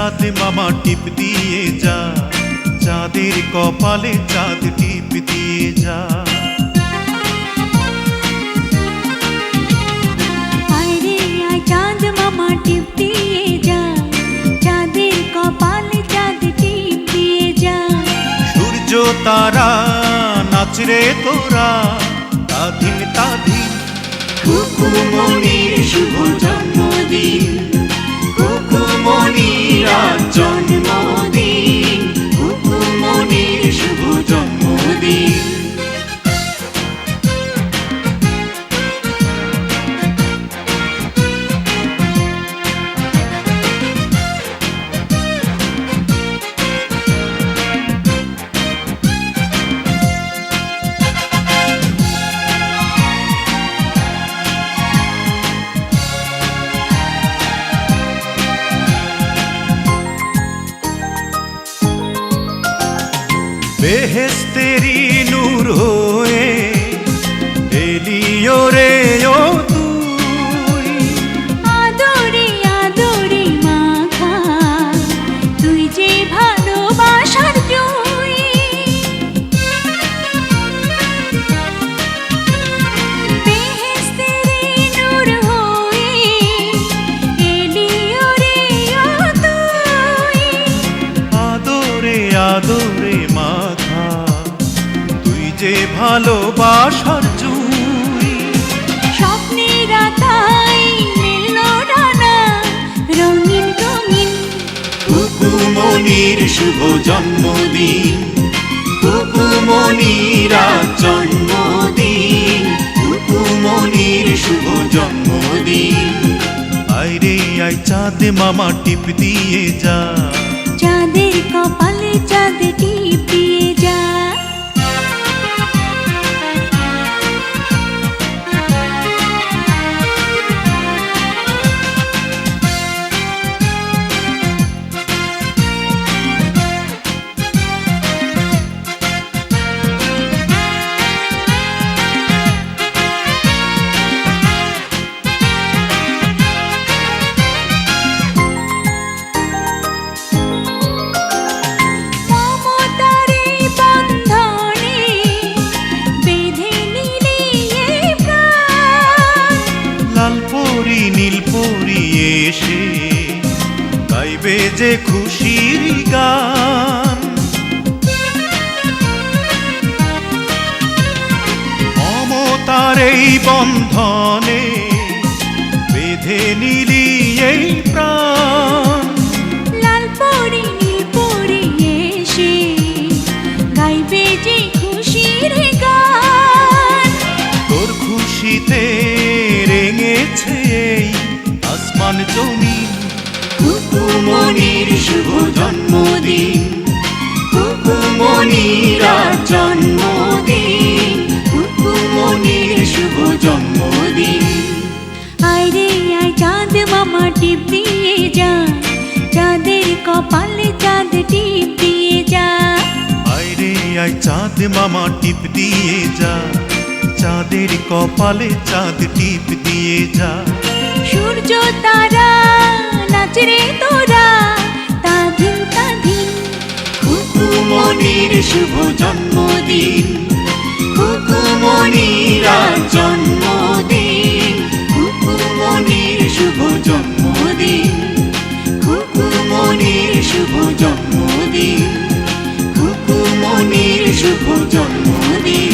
চাঁদ মামা টিপ দিয়ে যা, চাঁদের কপালে চাঁদ টিপ দিয়ে যা। আরে আয় চাঁদ মামা টিপ দিয়ে যা, চাঁদের কপালে চাঁদ টিপ দিয়ে যা। সূর্য তারা নাচরে তোরা, তাধিন তাধিন। খুকুমনির শুভ জন্মদিন, খুকুমনির আজ জন্মদিন, খুকুমনির শুভ জন্মদিন। বেহেশতেরি নূর হয়ে এলিও রে ও তুই। আদরে আদরে মাখা তুই যে ভালোবাসার জয়। বেহেশতেরি নূর হয়ে এলিও রে ও তুই। আদরে আদরে মাখা তুই যে ভালোবাসার জুই। স্বপ্নেরা তাই মেলল ডানা রঙিন রঙিন। খুকুমনির শুভ জন্মদিন, খুকুমনির আজ জন্মদিন, খুকুমনির শুভ জন্মদিন। আইরে আই চাঁদ মামা টিপ দিয়ে যা, চাঁদের কপালে চাঁদ টিপ দিয়ে যা। মমতার এই বন্ধনে বেঁধে নিলি এই প্রাণ। লালপরি নীলপরি এসে গাইবে যে খুশির গান। মমতার এই বন্ধনে বেঁধে নিলি এই প্রাণ। লাল পরি নীল পরি এসে গাইবে যে খুশির গান। তোর খুশিতে রেঙেছে এই আসমান জমিন। খুকুমনির শুভ জন্মদিন, খুকুমনির আজ জন্মদিন, খুকুমনির শুভ জন্মদিন। আইরে আয় চাঁদ মামা টিপ দিয়ে যা, চাঁদের কপালে চাঁদ টিপ দিয়ে যা। আইরে আই চাঁদ মামা টিপ দিয়ে যা, চাঁদের কপালে চাঁদ টিপ দিয়ে যা। সূর্য তারা নাচরে তোরা, তাধিন তাধিন। খুকুমনির শুভ জন্মদিন, খুকুমনির আজ জন্মদিন, খুকুমনির শুভ জন্মদিন, খুকুমনির শুভ জন্মদিন, খুকুমনির শুভ জন্মদিন।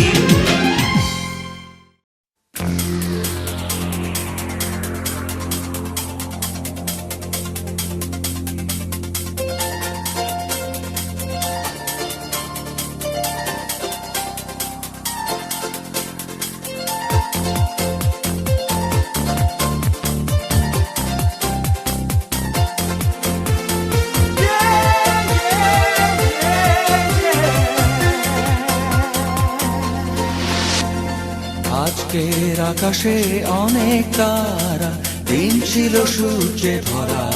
আজকের আকাশে অনেক তারা, দিন ছিল সূর্যে ভরা।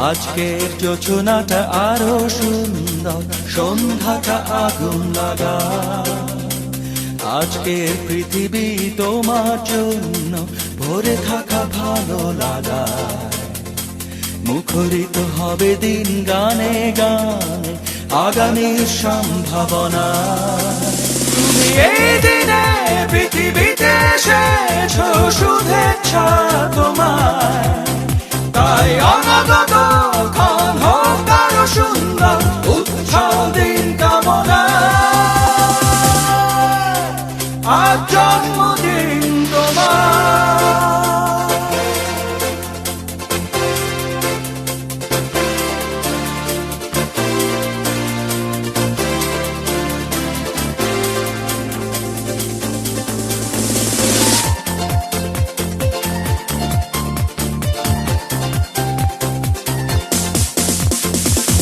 আজকের যোছনাটা আরো সুন্দর, সন্ধ্যাটা আগুন লাগা। আজকের পৃথিবী তোমার জন্য ভরে থাকা ভালো লাগা। মুখরিত হবে দিন গানে গানে আগামীর সম্ভাবনা। তুমি এই দিনে পৃথিবীতে এসেছো শুভেচ্ছা তোমার, তাই অনাগত ক্ষণ হোক আরো সুন্দর উৎসব দিন কামনা। আজ জন্মদিন তোমার।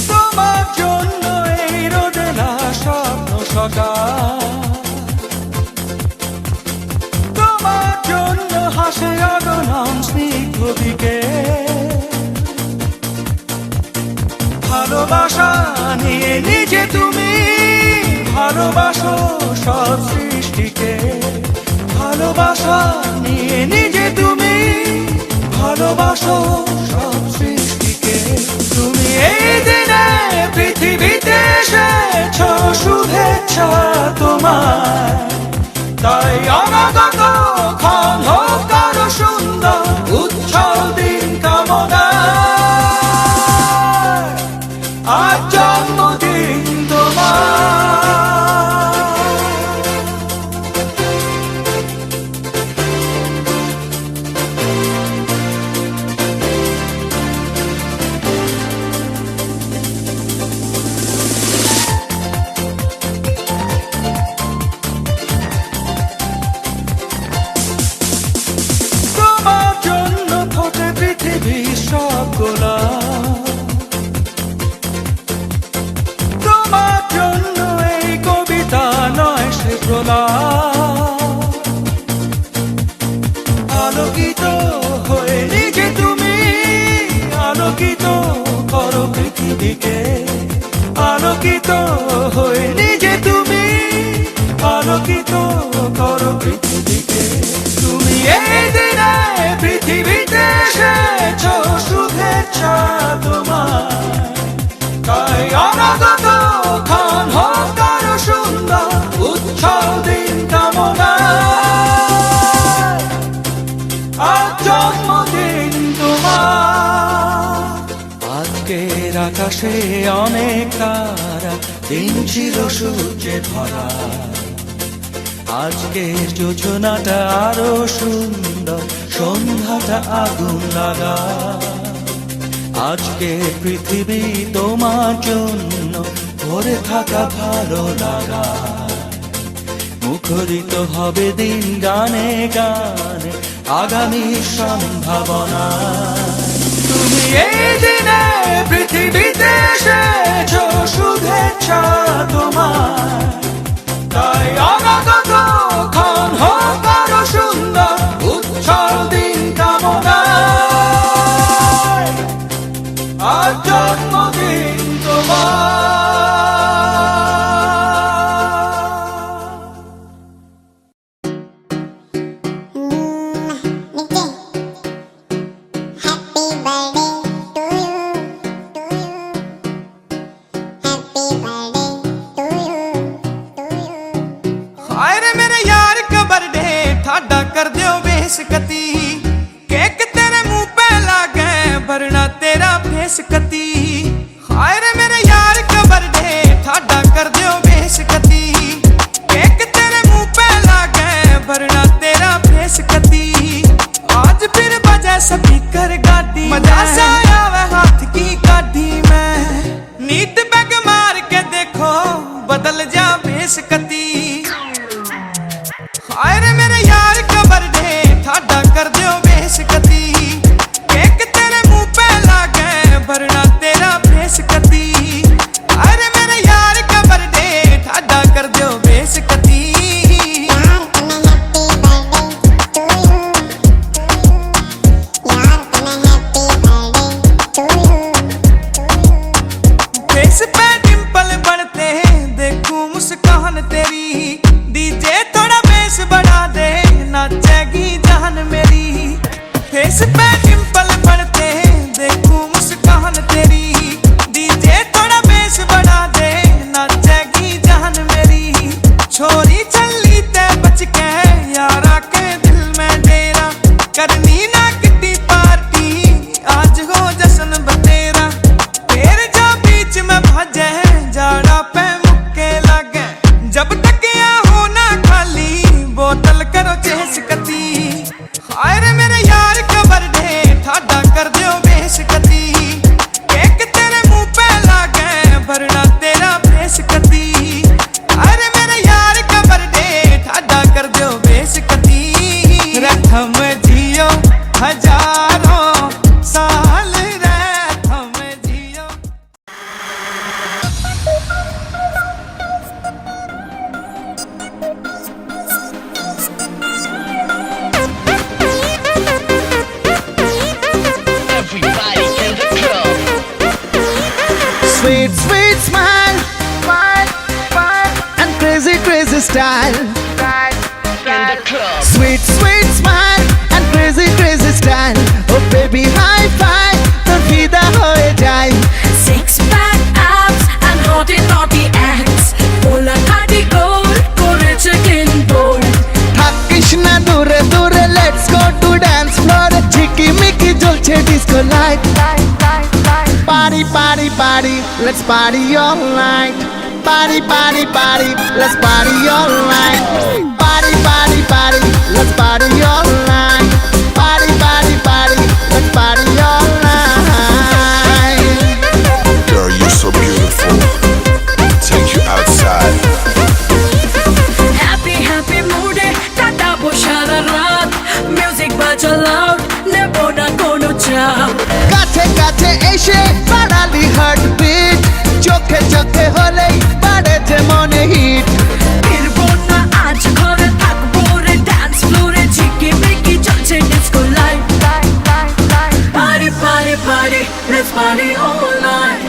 তোমার জন্য এই রোদেলা স্বপ্ন সকাল, তোমার জন্য হাসে অগণন স্নিগ্ধ বিকেল। ভালোবাসা নিয়ে নিজে তুমি ভালোবাসো সব সৃষ্টিকে, ভালোবাসা নিয়ে নিজে তুমি ভালোবাসো সব সৃষ্টিকে। তুমি এই দিনে পৃথিবীতে এসেছো শুভেচ্ছা তোমার, তাই অনাগত ক্ষণ হোক আরো সুন্দর উৎসব দিন কামনা। আজ জন্মদিন তোমার। তোমার জন্য ফোটে পৃথিবীর সব গোলাপ, তোমার জন্য এই কবিতা নয় সে প্রলাপ। আলোকিত হয়ে নিজে তুমি আলোকিত করো পৃথিবীকে, আলোকিত হয়ে নিজে তুমি আলোকিত করো পৃথিবীকে। তুমি এই দিনে পৃথিবীতে এসেছো শুভেচ্ছা তোমার, তাই অনাগত ক্ষণ হোক আরো সুন্দর উৎসব দিন কামনা। আজ জন্মদিন তোমার। আজকের আকাশে অনেক তারা, দিন ছিল সূর্যে ভরা। আজকের যোজনাটা আরো সুন্দর, সন্ধ্যাটা আগুন লাগা। আজকে পৃথিবী তোমার জন্য ভরে থাকা ভালো লাগা। মুখরিত হবে দিন গানে গানে আগামী সম্ভাবনা। তুমি এই দিনে পৃথিবীতে এসেছো শুভেচ্ছা তোমার, তাই অনাগত ক্ষণ হোক আরো সুন্দর উৎসব দিন কামনা। আজ জন্মদিন তোমার। कती केक तेरे मुंह पे लागे वरना तेरा फेस कती। हाय रे मेरे यार का बर्थडे ठाडा कर दियो बेस कती। केक तेरे मुंह पे लागे वरना तेरा फेस कती। आज फिर बजा स्पीकर गाड़ी मजा सा आवे हाथ की काठी में। नीट बैग मार के देखो बदल जा बेस कती। हाय रे मेरे यार का बर्थडे ठाडा कर दियो बेस कती। केक तेरे मुंह पे लागे वरना तेरा फेस कती। हाय रे मेरे यार का बर्थडे ठाडा कर दियो बेस कती। फेस पे डिंपल बढ़ते देखूं मुस्कान तेरी। डीजे थोड़ा बेस बढ़ा दे नाचेगी जान मेरी। फेस पे डिंपल बढ़ते देखूं मुस्कान crazy style. Sweet, sweet smile and crazy, crazy style. Oh baby, high five, তোর ফিদা হয়ে যাই। Six pack abs and naughty naughty acts. Ola khati gold, করেছে clean bold. থাকিস না দূরে দূরে, let's go to dance floor. ঝিকিমিকি জ্বলছে disco light. Party, party, party, let's party all night. Party, party, party, let's party all night. Party, party, party, let's party all night. Party, party, party, let's party all night. Girl, you're so beautiful. Take you outside. Happy happy mood e কাটাবো সারা রাত। Music বাজা loud, নেবো না কোনো চাপ। কাছে কাছে এসে বাড়ালি হার্টবিট, চোখে চোখে হলেই বাড়ে যে মনে হিট। ফিরবো না আজ ঘরে, থাকবো রে dance floor এ। ঝিকিমিকি চলছে disco light. Party party party, let's party all night.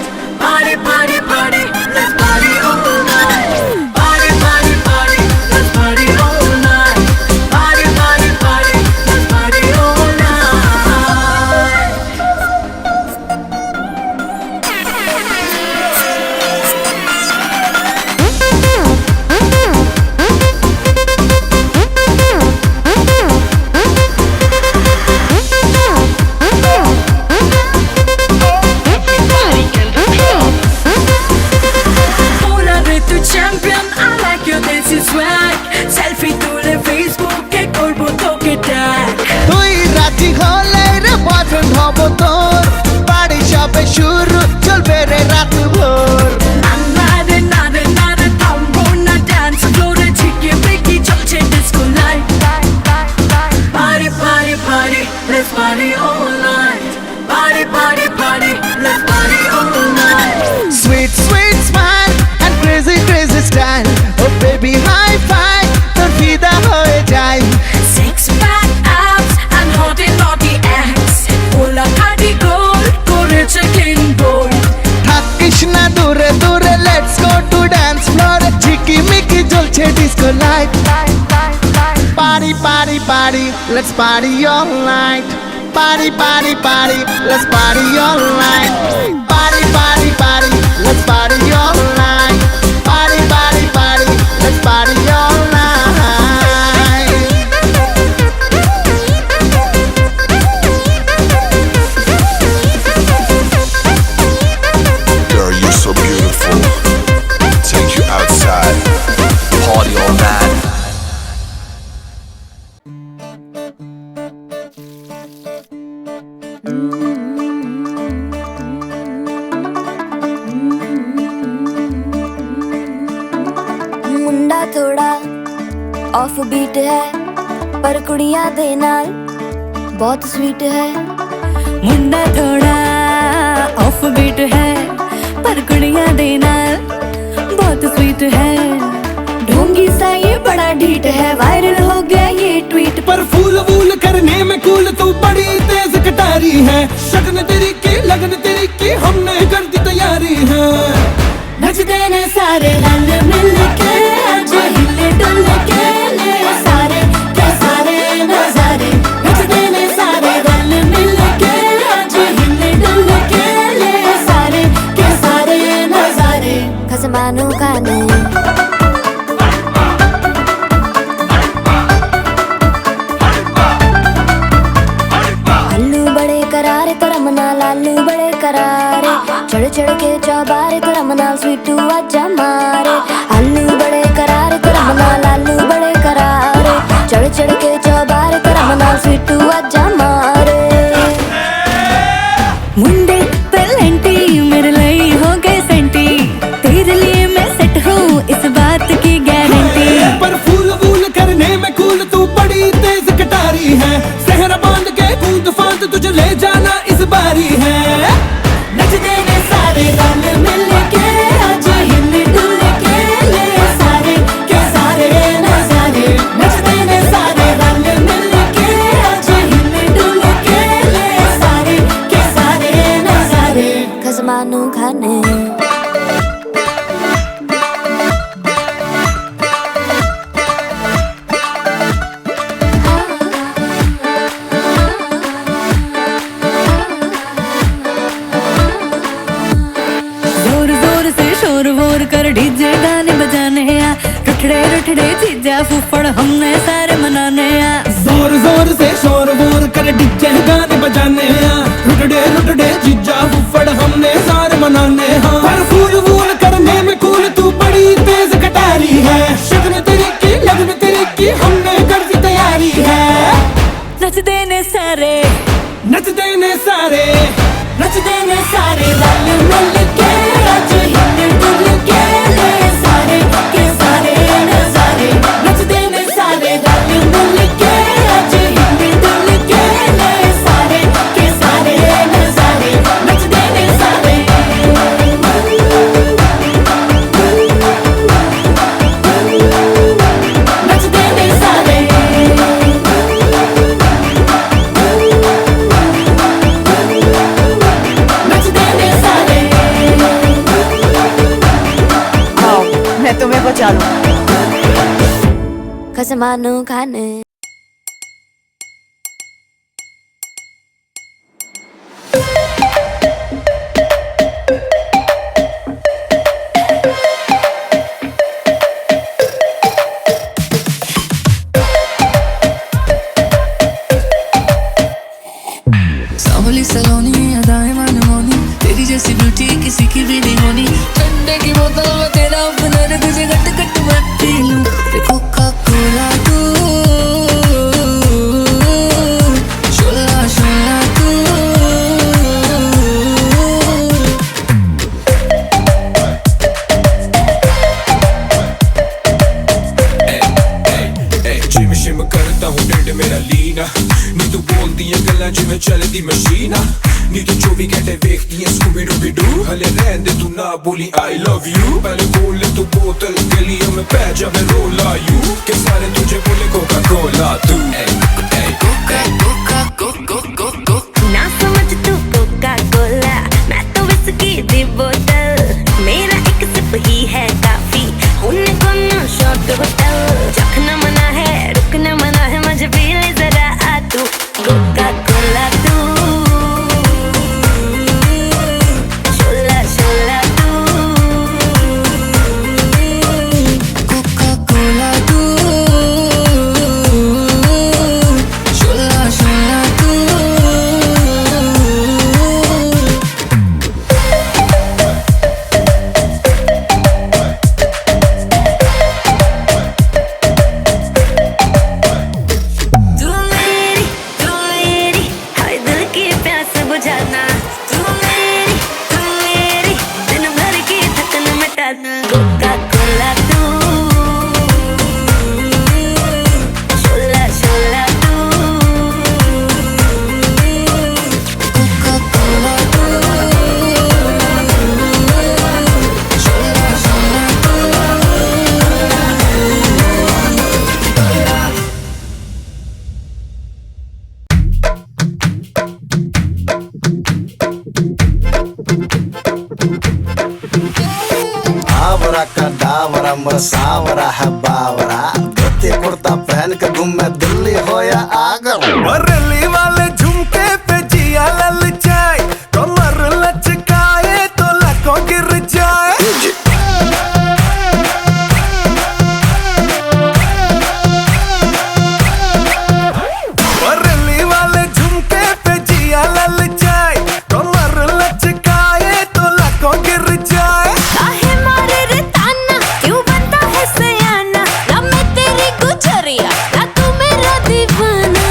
Party party party, let's party all night. Party party party, let's party all night. Party party party, let's party all night. Hola রে তুই champion, I like your dancing swag. Selfie তুলে Facebook এ করবো তোকে tag. তুই রাজি হলে রে বজন হব তোর, বাড়ি সবে শুরু চলবে রে রাত ভোর। নারে থামবো না dance floor এ। ঝিকিমিকি চলছে disco light. Party party party, let's party all night. Party party party, let's party all night. Sweet, sweet smile and crazy, crazy style. Oh baby, high five, তোর ফিদা হয়ে যাই। Six pack abs and naughty naughty acts. Ola khati gold, করেছে clean bold. থাকিস না দূরে দূরে, let's go to dance floor. ঝিকিমিকি জ্বলছে disco light. Party, party, party, let's party all night. Party, party, party, let's party all night. Party, party, party, let's party all night. Party, party, party, let's party all night. Girl, you're so beautiful. Take you outside. Party all night. ਮੁੰਡਾ ਥੋੜਾ of beat ਹੈ ਪਰ ਕੁੜੀਆਂ ਦੇ ਨਾਲ ਬਹੁਤ sweet ਹੈ। ਮੁੰਡਾ ਥੋੜਾ ਆਫ ਬੀਟ ਹੈ ਪਰ ਕੁੜੀਆਂ ਦੇ ਨਾਲ ਬਹੁਤ स्वीट है। ढोंगी सा ये बड़ा ढीठ है, वायरल हो गया ये ट्वीट। पर फूल वूल करने में कूल तू बड़ी तेज कटारी है। शगन तेरी की लगन तेरी की हमने कर दी तैयारी है। नचते ने सारे रल मिल के, आज हिले डुल के ले सारे के सारे नजारे। नचते ने सारे रल मिल के, आज हिले डुल के ले सारे के सारे नजारे। खसमानू का नहीं करारे तेरा मना लालू बड़े करारे। चढ़ चढ़ के चौबारे तेरा मना स्वीटू आजा मारे। आलू बड़े करारे तेरा मना लालू बड़े करारे। चढ़ चढ़ के चौबारे तेरा मना स्वीटू आजा मारे। मुंडे पेलेंटी मेरे लिए हो गए सेंटी, तेरे लिए मैं सेट हूँ इस बात की गारंटी। पर फूल वूल करने में कूल तू बड़ी तेज कटारी है। सहरा बांध के कूद फांद तुझे ले जाना इस बारी है। नचते ने सारे रल मिल के, आज हिल डुल के ले सारे के सारे नजारे। नचते ने सारे रल मिल के, आज हिल रठड़े रठड़े जीजा फूफड़ हमने सारे मनाने आ। जोर जोर से शोर वोर कर डीजे गाने बजाने हैं। रुटड़े रुटड़े जीजा फुफड़ हमने सारे मनाने हैं। पर फूल वूल करने में कूल तू बड़ी तेज कटारी है। शगन तेरी की लगन तेरी की हमने कर दी तैयारी है। नच देने सारे नच देने सारे नच देने सारे रल मिल के आज हिल डुल के ले सारे के सारे नजारे। नच देने सारे रल मिल के आज हिल डुल के ले सारे के सारे नजारे। नच देने सारे नच देने सारे नच देने सारे। आओ मैं तुम्हें बचा लूं। कसमानो खाने सांवली सलोनी अदाएं मनमोनी तेरी जैसी ब्यूटी किसी की भी नहीं होनी। ठंडे की बोतल में तेरा अपना तुझे गट गट मैं पी लूं। कोका कोला तू शोला शोला तू। जिम शिम करता हूँ ढिड मेरा लीना। नी तू बोलदी है गल्लां जिवें चलदी मशीन। नी तू 24 घंटे वेखदी है स्कूबी डूबी डू। हले रहन दे तू ना बोली आई लव यू। पहले बोल ले तू बोतल गलियों में पै जावे रोला यू। के सारे तुझे बोले कोका कोला तू। कोका कोका कोका कोका ना समझ तू कोका कोला मैं तो विस्की दी बोतल। मेरा एक सिप ही है काफी होने को ना शॉट होटल। चखना मना है रुकना मना है मुझे पी ले जरा आ तू। कोका कोला तू शोला शोला तू। कोका कोला तू शोला शोला तू। तू मेरी हाय दिल की प्यास बुझाना। तू मेरी दिन भर की थकन मिटाना। कोका कोला तू शोला शोला तू। कोका कोला तू शोला शोला तू। आवरा का डावरा मसावरा है बावरा। धोती कुर्ता पहन के घूमे दिल्ली हो या आगरा। रली वाले झुमके पे जिया ललचाए। कमर लचकाए तो लाखों गिर जाए। रली वाले झुमके पे जिया ललचाए। कमर लचकाए तो लाखों गिर जाए। काहे मारे रे ताना क्यों बनता है सयाना। ना मैं तेरी गुजरिया ना तू मेरा दीवाना।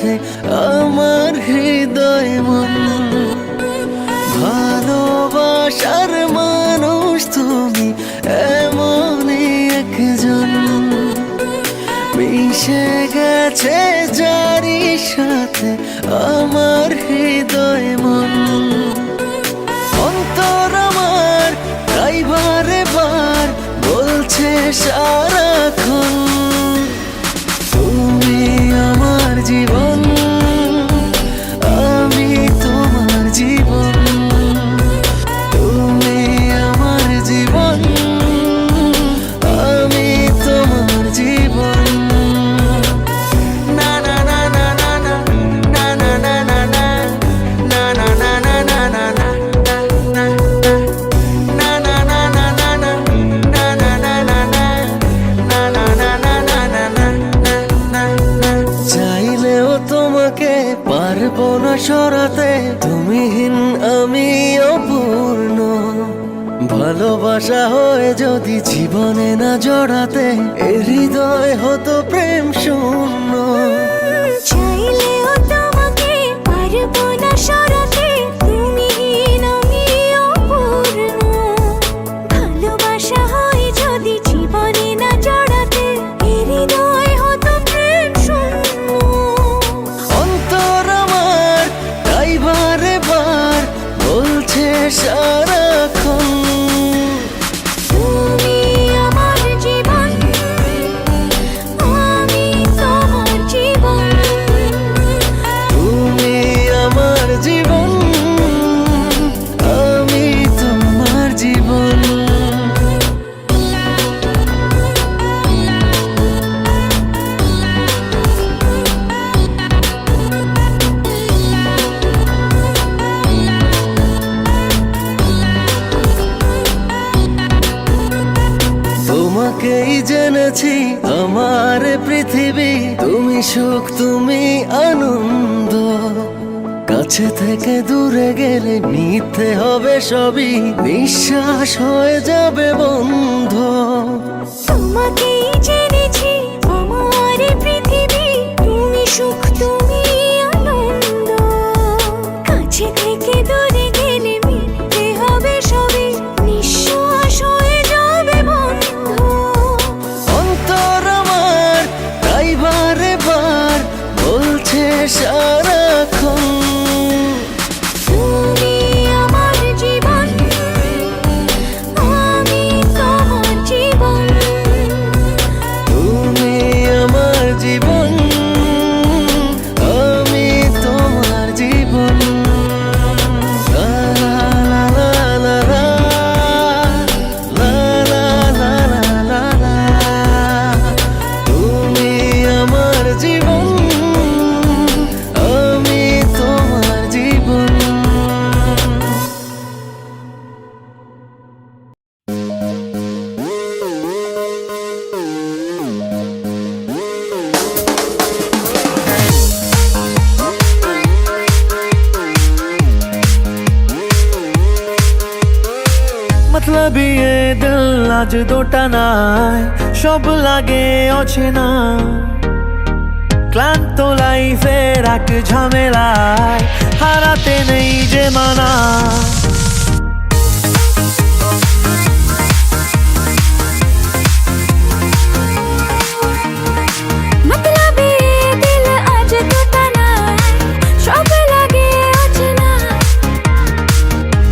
সাথে আমার হৃদয় মন ভালোবাসার মানুষ তুমি এমনই একজন মিশে গেছে যারি সাথে আমার হৃদয় মন অন্তর আমার তাই বারে বার বলছে সারাক্ষণ তুমি আমার জীবন আমি তোমার জীবন তুমি আমার জীবন আমি তোমার জীবন না না না না না না না না না না না না না না না না না পারবো না সরাতে তুমিহীন আমি অপূর্ণ ভালোবাসা হয়ে যদি জীবনে না জড়াতে এ হৃদয় হতো প্রেম শূন্য চাইলেও তোমাকে পারবো না সরাতে তুমিহীন আমি অপূর্ণ ভালোবাসা হয় যদি জীবনে না জড়াতে এ হৃদয় হতো প্রেম শূন্য অন্তর আমার তাই বারে বার বলছে সারাক্ষণ তুমি আমার জীবন আমি তোমার জীবন তুমি আমার জীবন আমি তোমার জীবন তোমাকেই জেনেছি আমার পৃথিবী তুমি সুখ তুমি আনন্দ কাছে থেকে দূরে গেলে মিথ্যে হবে সবই নিঃশ্বাস হয়ে যাবে বন্ধ তোমাকেই জেনেছি আমার পৃথিবী তুমি সুখ তুমি আনন্দ কাছে থেকে দূরে গেলে মিথ্যে হবে সবই নিঃশ্বাস হয়ে যাবে বন্ধ অন্তর আমার তাই বারে বার বলছে সারাক্ষণ তুমি আমার জীবন আমি তোমার জীবন তুমি আমার জীবন আমি তোমার জীবন লা লা লা লা লা লা লা লা লা লা তুমি আমার জীবন আমি তোমার জীবন मतलब ये दिल आज দুটা নাই সব লাগে অচেনা ক্লান্ত লাইফের এক ঝামেলায় হারাতে নেই যে মানা मतलब ये दिल आज टूटा ना सब लगे अचना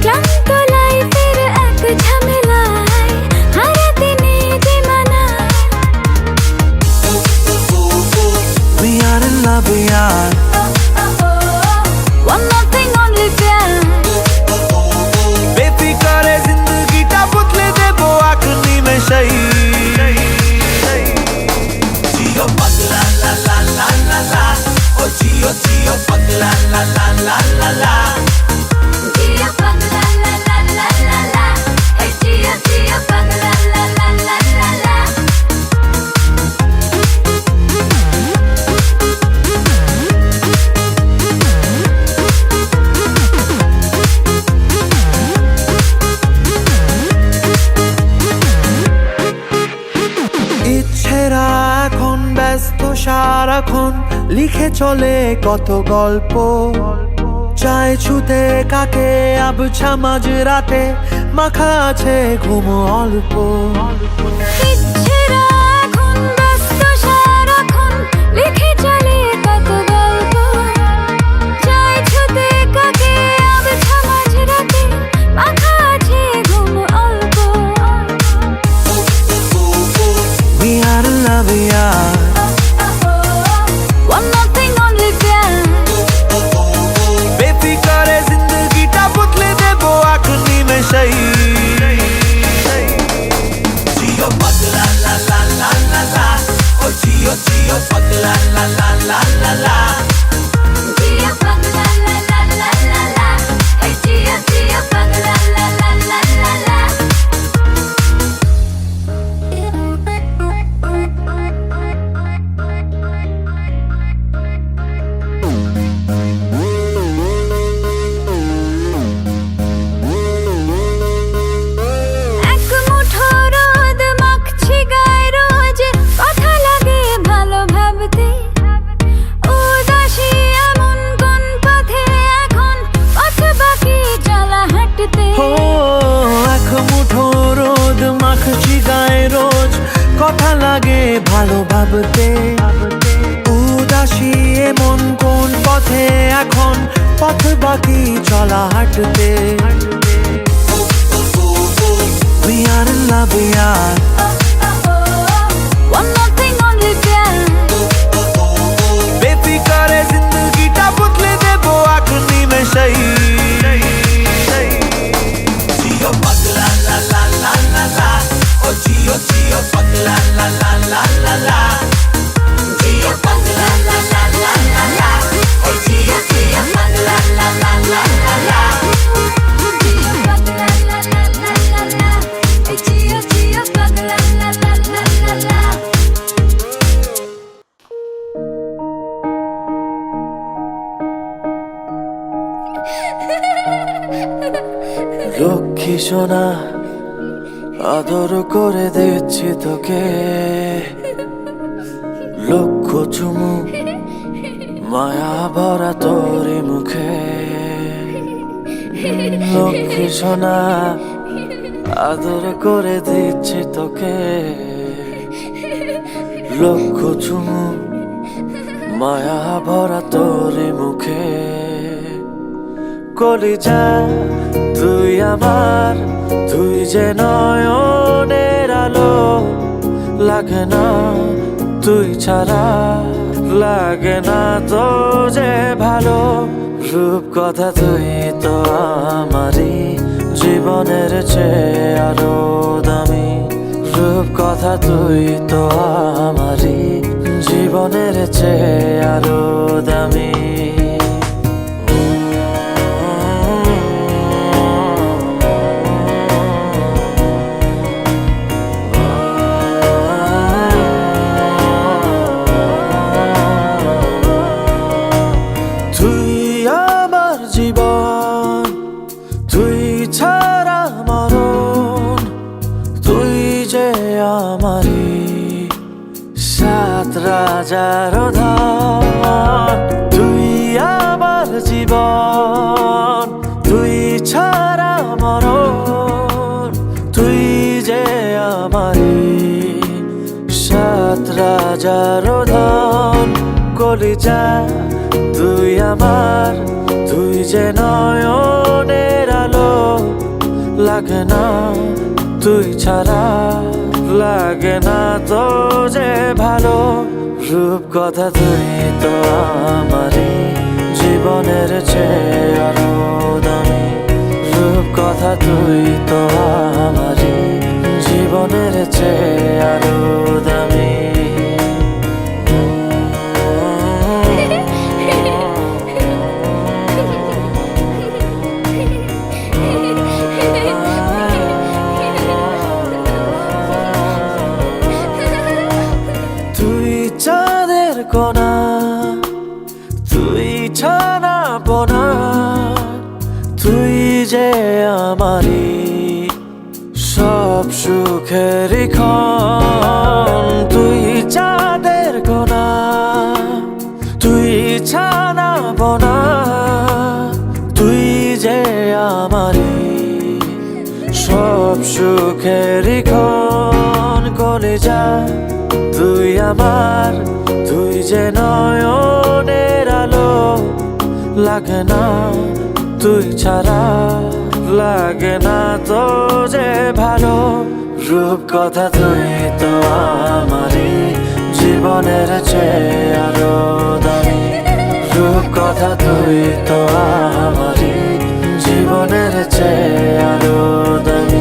क्लांत लाइफेर एक झमेलाय हाराते नेই যে মানা We are in love, we are one more thing only प्यार बेफिक्रे जिंदगीটা বদলে দেব আখনি में सही जियो पगला ला ला ला ला ला ओ जियो जियो पगला ला ला ला ला ला जिया पगला ला ला ला ला ला ए जिया जिया पगला ला ला ला ला ला ইচ্ছেরা এখন ব্যস্ত সারাক্ষণ লিখে চলে কত গল্প, চায় ছুতে কাকে আবছা মাঝ রাতে, মাখা আছে ঘুম অল্প। ইচ্ছেরা এখন ব্যস্ত সারাক্ষণ, লিখে চলে কত গল্প, চাই ছুতে কাকে আবছা মাঝরাতে, মাখা আছে ঘুম অল্প। We are in love, yeah. One more thing, only प्यार। बेफिक्र जिंदगी टा बदले देबो आखनी में सही। जियो पगला ला ला ला ला ला, ओ जियो जियो पगला ला ला ला ला ला। जियो पगला ला ला ला ला ला, हे जियो जियो पगला ला ला ला ला ला। এক মুঠো রোদ মাখছি গায়ে রোজ, কথা লাগে ভালো ভাবতে, উদাসী এমন কোন পথে এখন, পথ বাকি চলা হাঁটতে। हो এক মুঠো রোদ মাখছি গায়ে রোজ, কথা লাগে ভালো ভাবতে, উদাসী এমন কোন পথে এখন, পথ বাকি চলা হাঁটতে। We are in love, yeah. One more thing, only प्यार। बेफिक्र जिंदगी टा बदले देबो आखनी में सही। जियो पगला ला ला ला ला ला, ओ जियो जियो पगला ला ला ला ला ला। जियो पगला ला ला ला ला ला, ओ जियो जियो पगला ला ला ला ला ला। जियो पगला ला ला ला ला ला, हे जियो जियो पगला ला ला ला ला ला। লক্ষ্মী সোনা আদর করে দিচ্ছি তোকে, লক্ষ চুমু মায়া ভরা তোরি মুখে। লক্ষ্মী সোনা আদর করে দিচ্ছি তোকে, লক্ষ চুমু মায়া ভরা তোরি মুখে। কলিজা তুই আমার, তুই যে নয়নের আলো, লাগে না তুই ছাড়া, লাগে না তো যে ভালো। রূপ কথা তুই তো আমারই, জীবনের চেয়ে আরো দামি। রূপ কথা তুই তো আমারই, জীবনের চেয়ে আরো দামি। তুই আমার জীবন, তুই ছাড়া মরণ, তুই যে আমারই সাত রাজার ধন। তুই আমার জীবন, তুই ছাড়া মরণ, তুই যে আমারই সাত রাজার ধন। কলিজা তুই আমার, তুই যে নয়নের আলো, লাগে না তুই ছাড়া, লাগে না তো যে ভালো। রূপ কথা তুই তো আমারই, জীবনের চেয়ে আরো দামি। রূপ কথা তুই তো আমারই, জীবনের চেয়ে আরো দামি। তুই চাঁদের কোনা, তুই ছানা পোনা, তুই যে আমারই সব সুখের ক্ষণ। তুই চাঁদের কোনা, তুই সুখেরই ক্ষণ কলিজা তুই আমার, তুই যে নয়নের আলো, লাগে না তুই ছাড়া, লাগে না তো যে ভালো। রূপ কথা তুই তো আমারই জীবনের চেয়ে আরো দামি, রূপ কথা তুই তো আমারই জীবনের চেয়ে আরো দামি।